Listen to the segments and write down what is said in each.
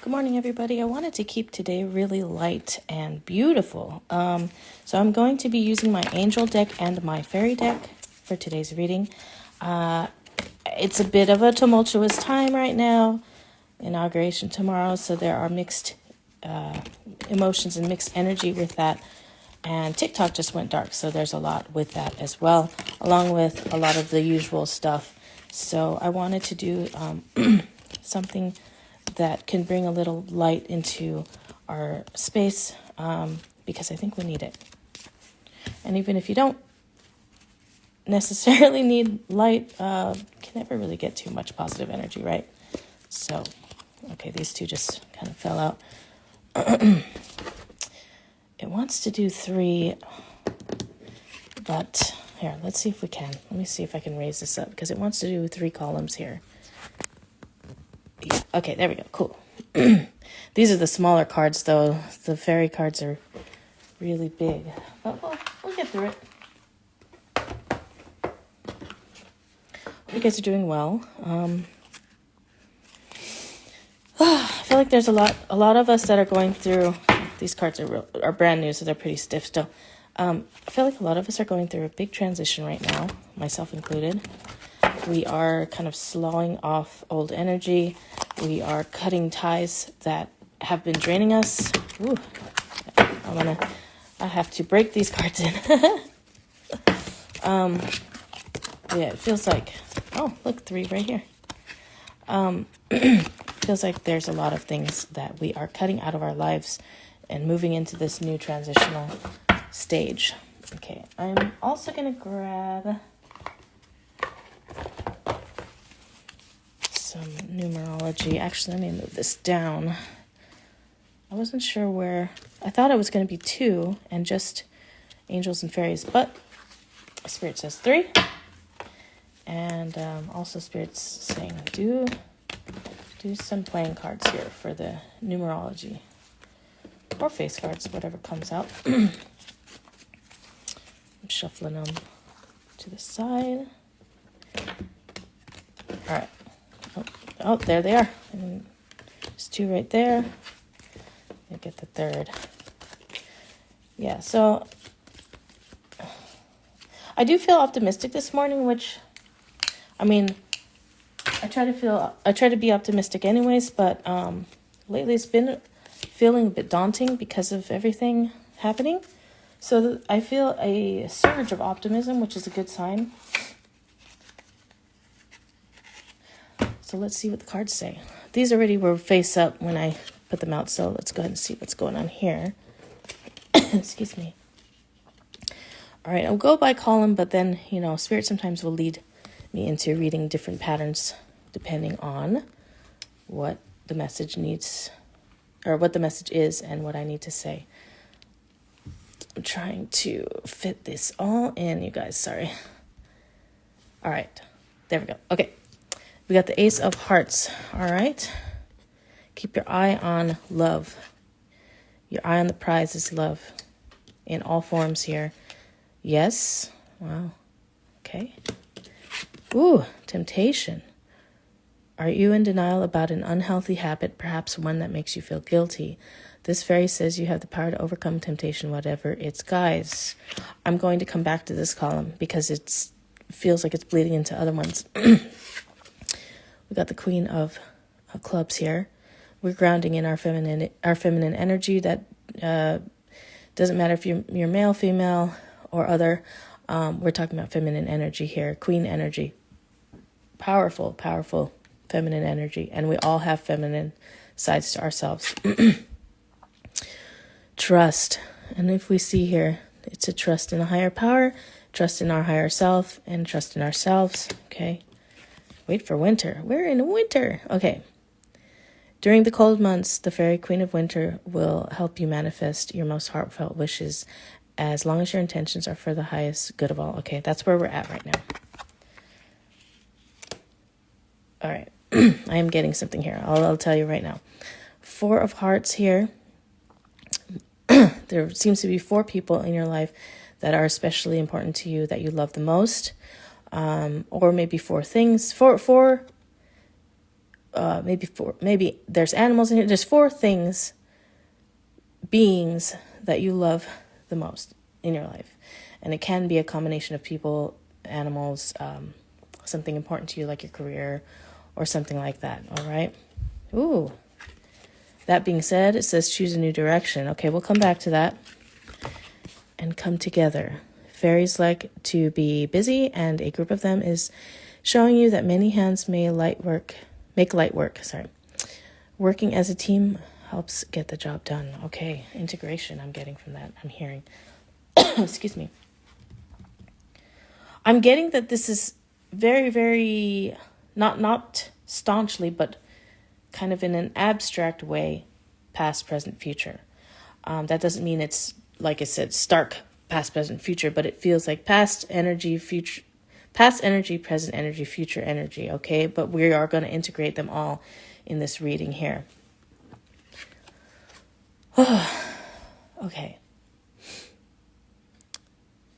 Good morning, everybody. I wanted to keep today really light and beautiful. So I'm going to be using my angel deck and my fairy deck for today's reading. It's a bit of a tumultuous time right now. Inauguration tomorrow, so there are mixed emotions and mixed energy with that. And TikTok just went dark, so there's a lot with that as well, along with a lot of the usual stuff. So I wanted to do something that can bring a little light into our space, because I think we need it. And even if you don't necessarily need light, can never really get too much positive energy, right? So, okay, these two just kind of fell out. It wants to do 3, but here, let's see if we can. Let me see if I can raise this up, because it wants to do 3 columns here. Yeah, okay, there we go. Cool. These are the smaller cards, though. The fairy cards are really big. But we'll get through it. Hope you guys are doing well. I feel like there's a lot of us that are going through. These cards are brand new, so they're pretty stiff still. I feel like a lot of us are going through a big transition right now, myself included. We are kind of slowing off old energy. We are cutting ties that have been draining us. Ooh, I have to break these cards in. Yeah, it feels like, oh, look, 3 right here. Feels like there's a lot of things that we are cutting out of our lives and moving into this new transitional stage. Okay, I'm also going to grab some numerology. Actually, let me move this down. I wasn't sure where. I thought it was going to be 2 and just angels and fairies, but Spirit says 3. And also Spirit's saying do some playing cards here for the numerology. Or face cards, whatever comes out. I'm shuffling them to the side. All right. Oh, there they are. And there's 2 right there. I'll get the 3rd. Yeah, so I do feel optimistic this morning, which, I mean, I try to be optimistic anyways, but lately it's been feeling a bit daunting because of everything happening. So I feel a surge of optimism, which is a good sign. So let's see what the cards say. These already were face up when I put them out, so let's go ahead and see what's going on here. Excuse me. All right, I'll go by column, but then, Spirit sometimes will lead me into reading different patterns depending on what the message needs, or what the message is and what I need to say. I'm trying to fit this all in, you guys. Sorry. All right. There we go. Okay. We got the Ace of Hearts. All right. Keep your eye on love. Your eye on the prize is love in all forms here. Yes. Wow. Okay. Ooh, temptation. Are you in denial about an unhealthy habit, perhaps one that makes you feel guilty? This fairy says you have the power to overcome temptation, whatever it's. Guys, I'm going to come back to this column because it feels like it's bleeding into other ones. We got the Queen of Clubs here. We're grounding in our feminine energy. That doesn't matter if you're male, female, or other. We're talking about feminine energy here, queen energy. Powerful, powerful feminine energy. And we all have feminine sides to ourselves. Trust. And if we see here, it's a trust in a higher power, trust in our higher self, and trust in ourselves. Okay. Wait for winter. We're in winter. Okay. During the cold months, the fairy queen of winter will help you manifest your most heartfelt wishes as long as your intentions are for the highest good of all. Okay, that's where we're at right now. All right. I am getting something here. I'll tell you right now. 4 of Hearts here. There seems to be 4 people in your life that are especially important to you, that you love the most. Or maybe 4 things. 4 maybe there's animals in here. There's 4 beings that you love the most in your life. And it can be a combination of people, animals, something important to you like your career or something like that. All right. Ooh. That being said, it says choose a new direction. Okay, we'll come back to that. And come together. Fairies like to be busy, and a group of them is showing you that many hands make light work. Working as a team helps get the job done. Okay, integration I'm getting from that. I'm hearing. Excuse me. I'm getting that this is very, very, not staunchly, but kind of in an abstract way, past, present, future. That doesn't mean it's, like I said, stark past, present, future, but it feels like past energy, present energy, future energy, okay? But we are going to integrate them all in this reading here. Okay.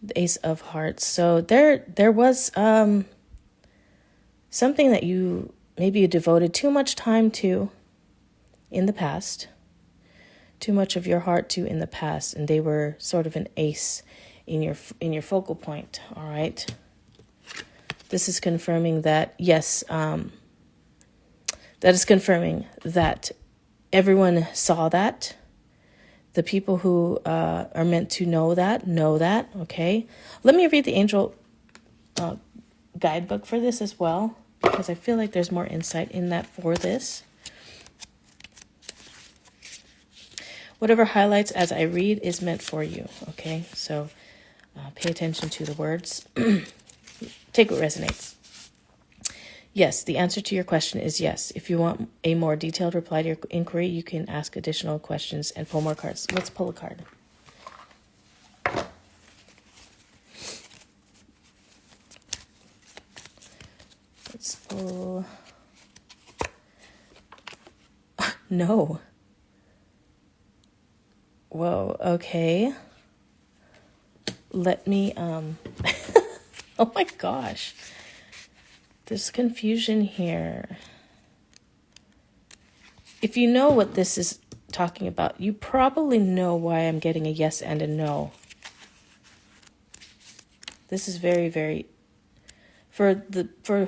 The Ace of Hearts. So there was something that you devoted too much time to in the past, too much of your heart to in the past, and they were sort of an ace in your focal point. All right. This is confirming that, yes, that is confirming that everyone saw that. The people who are meant to know that, okay? Let me read the angel guidebook for this as well, because I feel like there's more insight in that for this. Whatever highlights as I read is meant for you, okay? So pay attention to the words. Take what resonates. Yes, the answer to your question is yes. If you want a more detailed reply to your inquiry, you can ask additional questions and pull more cards. Let's pull a card. Let's pull... No. Whoa, okay. Let me, oh my gosh. There's confusion here. If you know what this is talking about, you probably know why I'm getting a yes and a no. This is very, very, for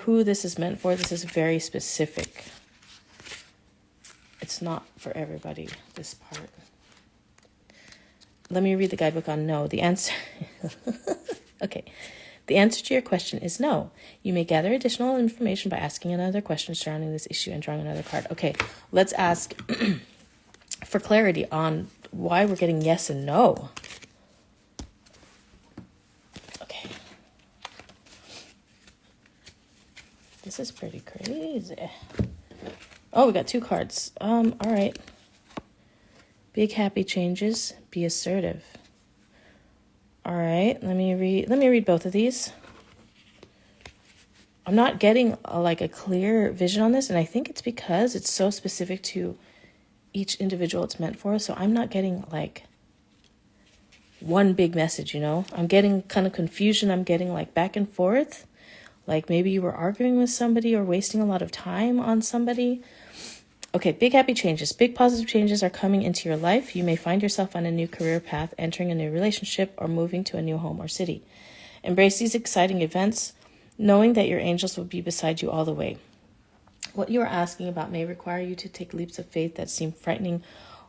who this is meant for, this is very specific. It's not for everybody, this part. Let me read the guidebook on no. The answer, okay. The answer to your question is no. You may gather additional information by asking another question surrounding this issue and drawing another card. Okay, let's ask for clarity on why we're getting yes and no. Okay. This is pretty crazy. Oh, we got 2 cards. All right. Big happy changes. Be assertive. All right, let me read both of these. I'm not getting a clear vision on this, and I think it's because it's so specific to each individual it's meant for. So I'm not getting one big message, you know? I'm getting kind of confusion. I'm getting back and forth. Like maybe you were arguing with somebody or wasting a lot of time on somebody. Okay, big happy changes. Big positive changes are coming into your life. You may find yourself on a new career path, entering a new relationship, or moving to a new home or city. Embrace these exciting events, knowing that your angels will be beside you all the way. What you are asking about may require you to take leaps of faith that seem frightening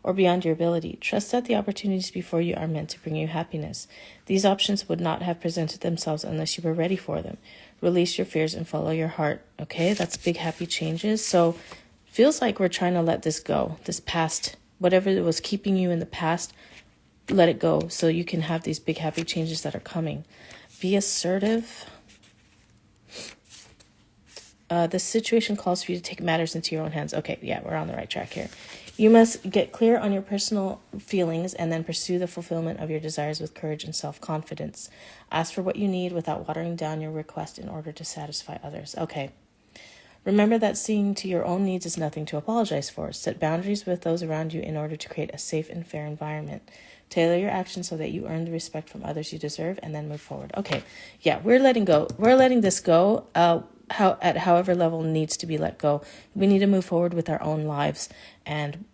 or beyond your ability. Trust that the opportunities before you are meant to bring you happiness. These options would not have presented themselves unless you were ready for them. Release your fears and follow your heart. Okay, that's big happy changes. So feels like we're trying to let this go. This past, whatever was keeping you in the past, let it go so you can have these big happy changes that are coming. Be assertive. This situation calls for you to take matters into your own hands. Okay, yeah, we're on the right track here. You must get clear on your personal feelings and then pursue the fulfillment of your desires with courage and self-confidence. Ask for what you need without watering down your request in order to satisfy others. Okay. Remember that seeing to your own needs is nothing to apologize for. Set boundaries with those around you in order to create a safe and fair environment. Tailor your actions so that you earn the respect from others you deserve, and then move forward. Okay, yeah, we're letting go. We're letting this go. at however level needs to be let go. We need to move forward with our own lives, and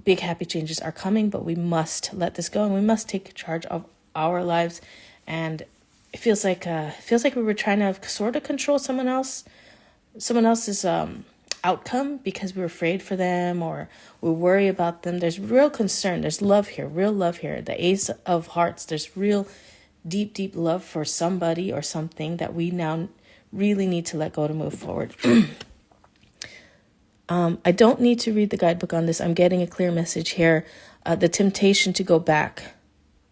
big happy changes are coming, but we must let this go and we must take charge of our lives. And it feels like we were trying to sort of control someone else's outcome because we were afraid for them or we worry about them. There's real concern. There's love here, real love here. The Ace of Hearts, there's real deep, deep love for somebody or something that we now really need to let go to move forward. I don't need to read the guidebook on this. I'm getting a clear message here. The temptation to go back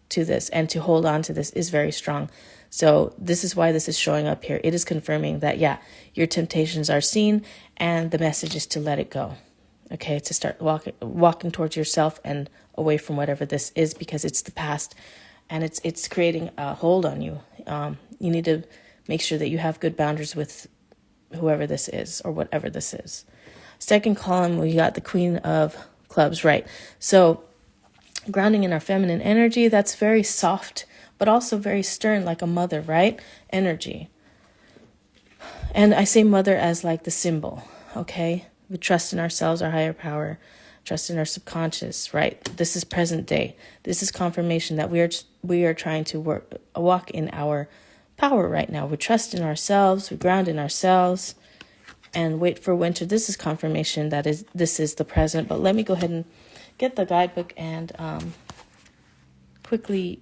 to this and to hold on to this is very strong. So this is why this is showing up here. It is confirming that, yeah, your temptations are seen and the message is to let it go. Okay, to start walking towards yourself and away from whatever this is, because it's the past and it's creating a hold on you. You need to make sure that you have good boundaries with whoever this is or whatever this is. Second column, we got the Queen of Clubs, right? So grounding in our feminine energy, that's very soft, but also very stern, like a mother, right? Energy. And I say mother as like the symbol, okay? We trust in ourselves, our higher power, trust in our subconscious, right? This is present day. This is confirmation that we are trying to walk in our power right now. We trust in ourselves, we ground in ourselves, and wait for winter. This is confirmation that this is the present. But let me go ahead and get the guidebook and quickly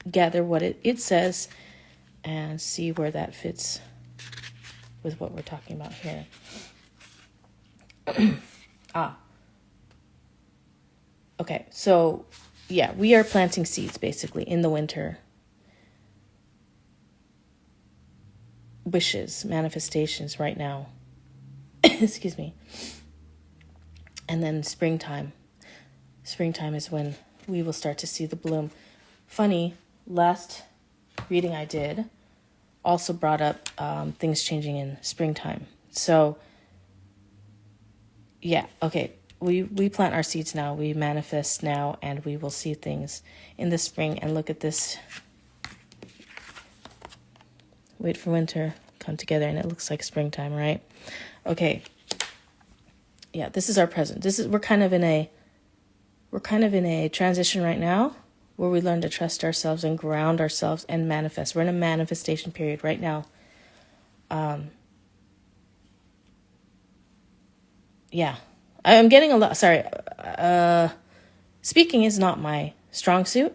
gather what it says and see where that fits with what we're talking about here. Okay, so yeah, we are planting seeds basically in the winter. Wishes, manifestations right now. Excuse me. And then springtime. Springtime is when we will start to see the bloom. Funny, last reading I did also brought up things changing in springtime. So, yeah, okay. We plant our seeds now. We manifest now, and we will see things in the spring. And look at this. Wait for winter, come together, and it looks like springtime, right? Okay. Yeah, this is our present. We're kind of in a transition right now where we learn to trust ourselves and ground ourselves and manifest. We're in a manifestation period right now. Yeah. I'm getting a lot, sorry. Speaking is not my strong suit.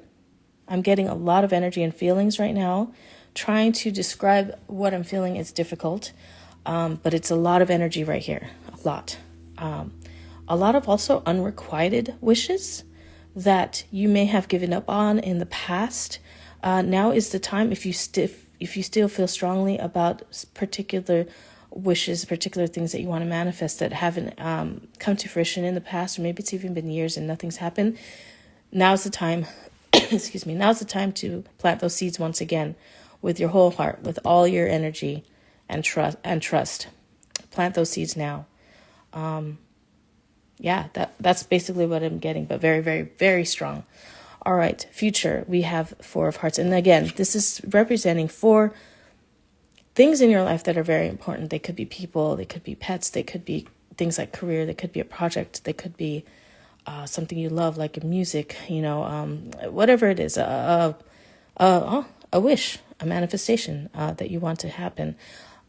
I'm getting a lot of energy and feelings right now. Trying to describe what I'm feeling is difficult, but it's a lot of energy right here, a lot. A lot of also unrequited wishes that you may have given up on in the past. Now is the time, if you still feel strongly about particular wishes, particular things that you want to manifest that haven't come to fruition in the past, or maybe it's even been years and nothing's happened. Now's the time, excuse me, now's the time to plant those seeds once again with your whole heart, with all your energy and trust. Plant those seeds now. Yeah, that's basically what I'm getting, but very, very, very strong. All right, future, we have Four of Hearts. And again, this is representing 4 things in your life that are very important. They could be people, they could be pets, they could be things like career, they could be a project, they could be something you love, like music, whatever it is, a wish, a manifestation that you want to happen.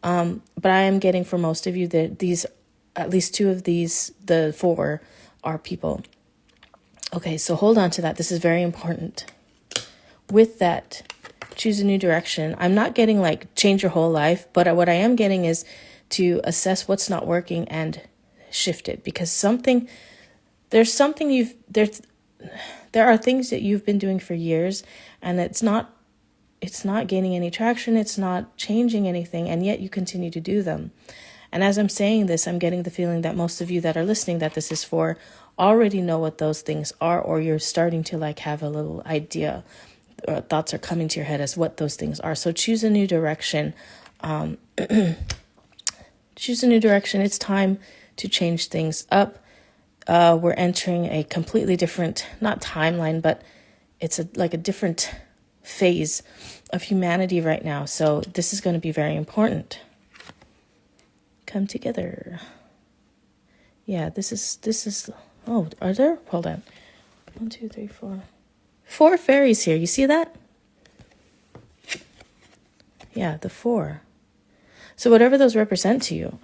But I am getting for most of you that these, at least 2 of these, the 4 are people. Okay, so hold on to that. This is very important. With that, choose a new direction. I'm not getting like change your whole life, but what I am getting is to assess what's not working and shift it, because there are things that you've been doing for years and it's not gaining any traction. It's not changing anything. And yet you continue to do them. And as I'm saying this, I'm getting the feeling that most of you that are listening that this is for already know what those things are, or you're starting to like have a little idea, or thoughts are coming to your head as what those things are. So choose a new direction. Choose a new direction. It's time to change things up. We're entering a completely different, not timeline, but it's like a different phase of humanity right now. So this is going to be very important. come together. Yeah, this is, oh, are there? Hold on. 1, 2, 3, 4. 4 fairies here. You see that? Yeah, the 4. So whatever those represent to you.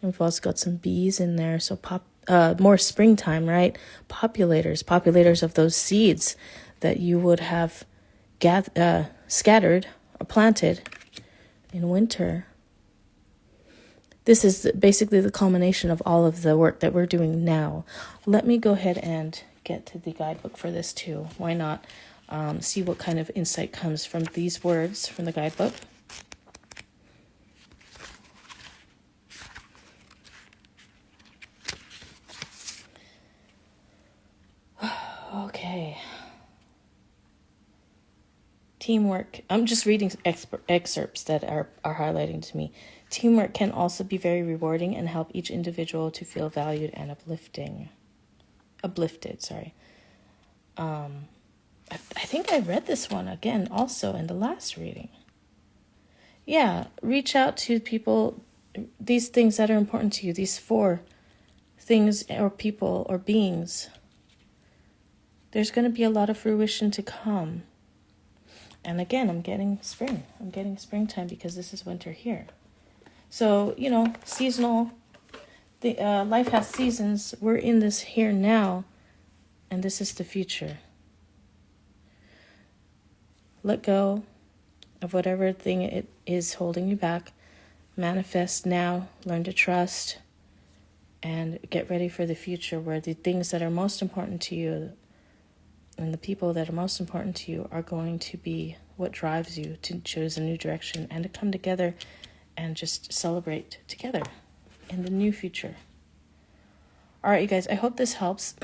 We've also got some bees in there. So more springtime, right? Populators of those seeds that you would have scattered or planted in winter. This is basically the culmination of all of the work that we're doing now. Let me go ahead and get to the guidebook for this too. Why not? See what kind of insight comes from these words from the guidebook. Okay. Teamwork. I'm just reading excerpts that are highlighting to me. Teamwork can also be very rewarding and help each individual to feel valued and uplifted. Sorry. I think I read this one again also in the last reading. Yeah, reach out to people, these things that are important to you, these 4 things or people or beings. There's going to be a lot of fruition to come. And again, I'm getting spring. I'm getting springtime because this is winter here. So, seasonal. Life has seasons. We're in this here now. And this is the future. Let go of whatever thing it is holding you back. Manifest now. Learn to trust. And get ready for the future where the things that are most important to you and the people that are most important to you are going to be what drives you to choose a new direction and to come together and just celebrate together in the new future. All right, you guys, I hope this helps.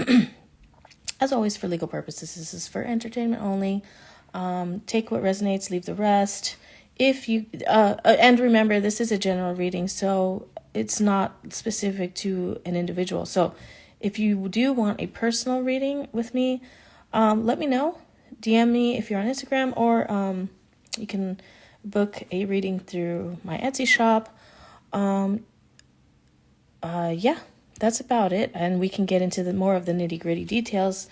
As always, for legal purposes, this is for entertainment only. Take what resonates, leave the rest. If you and remember, this is a general reading, so it's not specific to an individual. So if you do want a personal reading with me, let me know. DM me if you're on Instagram, or you can book a reading through my Etsy shop. Yeah, that's about it. And we can get into more of the nitty-gritty details.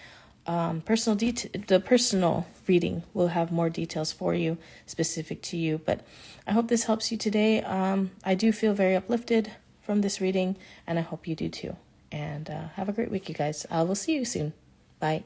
The personal reading will have more details for you, specific to you. But I hope this helps you today. I do feel very uplifted from this reading, and I hope you do too. And have a great week, you guys. I will see you soon. Bye.